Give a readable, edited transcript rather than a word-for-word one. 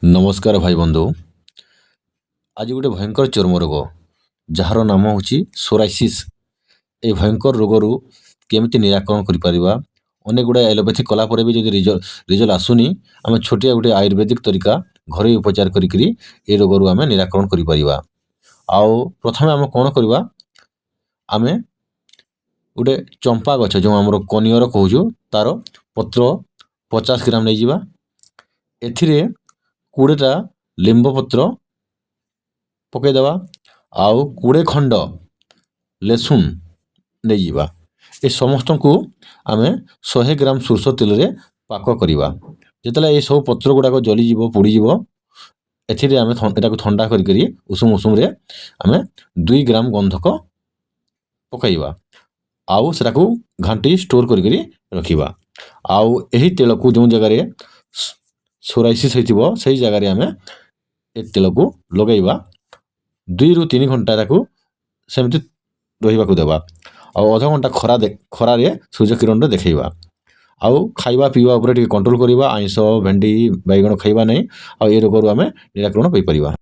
नमस्कार भाई बंधु। आज गोटे भयंकर चर्म रोग जार नाम हूँ सोराइसिस। ये भयंकर रोग केमिति निराकरण करिपरिबा। अनेक गुड़ा एलोपैथी कलापर भी जब रिजल्ट आसुनी आम छोटिया गोटे आयुर्वेदिक तरीका घरोई उपचार करी ए रोग आम निराकरण करिपरिबा। आउ प्रथमे आम कौन करवा, आम गोटे चंपा गछ जो आम कनियर कहूँ तार पत्र 50 ग्राम नहीं जावा। एथिरे 20टा लिंब पत्र पकईदेवा आउ 20 खंड लेसुन नहीं जावा। ए समस्त को आम 100 ग्राम सोरष तेल रे पाक करवा। जिते ये सब पत्र गुड़ाक जलीज पोड़ीज एथिरे आम एटा ठंडा करी उषुम उषुम रे आम 2 ग्राम गंधक पकईवा आउ सेटा को घाटी स्टोर करी रखिबा। आउ एही तेल को जो जगह सोराइसिस होइतिबो सही जगह रे आम ए तेल को लगेଇବା 2 ରୁ 3 घंटा सेमती रहिबा को देबा। आउ अध घंटा खरा रे सूर्य किरण रे देखैबा। आउ खाइबा पीवा ऊपर टिके कंट्रोल करिबा। आइंस भेंडी बैगण खाइबा नहीं। आउ ए रोग आम निराकरण करि परिबा।